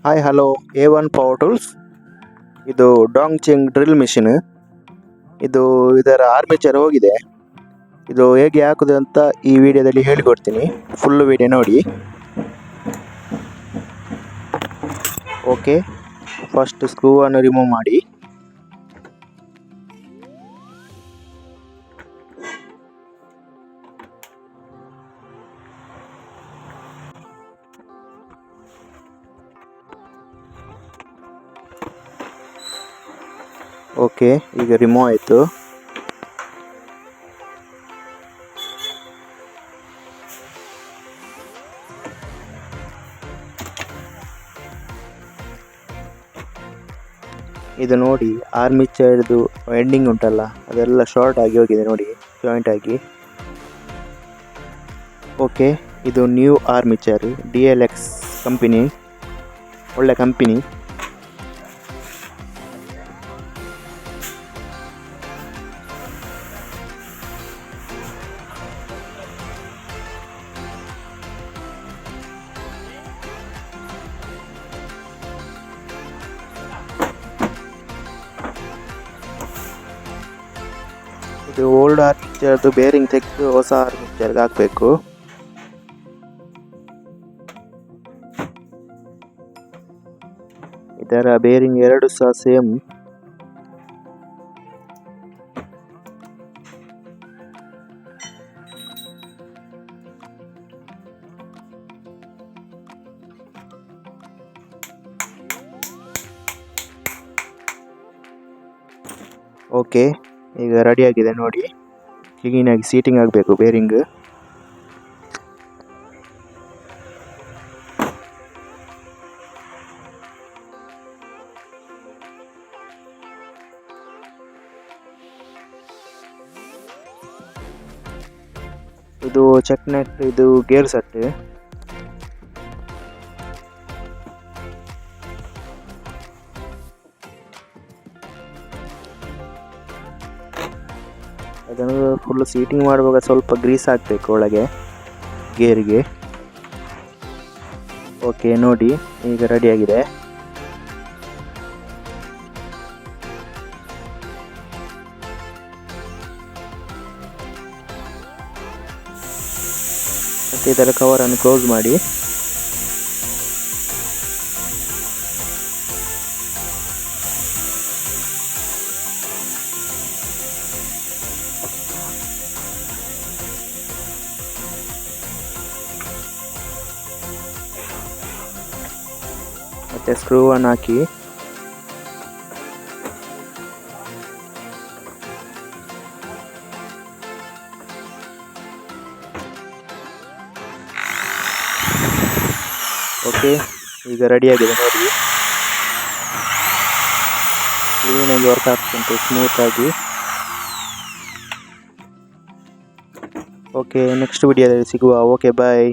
Hi hello A1 power tools. ಇದು ಡಾಂಗ್ಚಿಂಗ್ drill machine. ಇದರ armature ಹೋಗಿದೆ. ಇದು ಹೇಗೆ ಹಾಕುದು ಅಂತ ಈ ವಿಡಿಯೋದಲ್ಲಿ ಹೇಳಿಕೊಡ್ತೀನಿ. ಫುಲ್ ವಿಡಿಯೋ ನೋಡಿ. ಓಕೆ, ಫಸ್ಟ್ ಸ್ಕ್ರೂವನ್ನು ರಿಮೂವ್ ಮಾಡಿ. ಓಕೆ, ಈಗ ರಿಮೂವ್ ಆಯಿತು. ಇದು ನೋಡಿ, ಆರ್ಮೇಚರ್ದು ಎಂಡಿಂಗ್ ಉಂಟಲ್ಲ, ಅದೆಲ್ಲ ಶಾರ್ಟ್ ಆಗಿ ಹೋಗಿದೆ ನೋಡಿ, ಜಾಯಿಂಟ್ ಆಗಿ. ಓಕೆ, ಇದು ನ್ಯೂ ಆರ್ಮೇಚರ್ DLX ಕಂಪನಿ, ಒಳ್ಳೆ ಕಂಪನಿ. ಇದು ಓಲ್ಡ್ ಆರ್ಮೇಚರ್ದು ಬೇರಿಂಗ್ ತೆಗೆದು ಹೊಸ ಆರ್ಮೇಚರ್ಗೆ ಹಾಕಬೇಕು. ಇದರ ಬೇರಿಂಗ್ ಎರಡು ಸಹ ಸೇಮ್. ಓಕೆ, ಈಗ ರೆಡಿ ಆಗಿದೆ ನೋಡಿ. ಕ್ಲೀನಾಗಿ ಸೀಟಿಂಗ್ ಆಗಬೇಕು ಬೇರಿಂಗ್. ಇದು ಚೆಕ್ ನೆಟ್, ಇದು ಗೇರ್ ಸೆಟ್. ಅದನ್ನು ಫುಲ್ ಸೀಟಿಂಗ್ ಮಾಡುವಾಗ ಸ್ವಲ್ಪ ಗ್ರೀಸ್ ಹಾಕಬೇಕು ಒಳಗೆ ಗೇರಿಗೆ. ಓಕೆ ನೋಡಿ, ಈಗ ರೆಡಿ ಆಗಿದೆ. ಮತ್ತೆ ಇದರ ಕವರನ್ನು ಕ್ಲೋಸ್ ಮಾಡಿ. ಮತ್ತೆ ಸ್ಕ್ರೂವನ್ನು ಹಾಕಿ. ಓಕೆ, ಈಗ ರೆಡಿ ಆಗಿದೆ ನೋಡಿ. ಕ್ಲೀನಾಗಿ ವರ್ಕ್ ಆಗ್ತುಂಟು, ಸ್ಮೂತ್ ಆಗಿ. ಓಕೆ, ನೆಕ್ಸ್ಟ್ ವಿಡಿಯೋದಲ್ಲಿ ಸಿಗುವ. ಓಕೆ, ಬಾಯ್.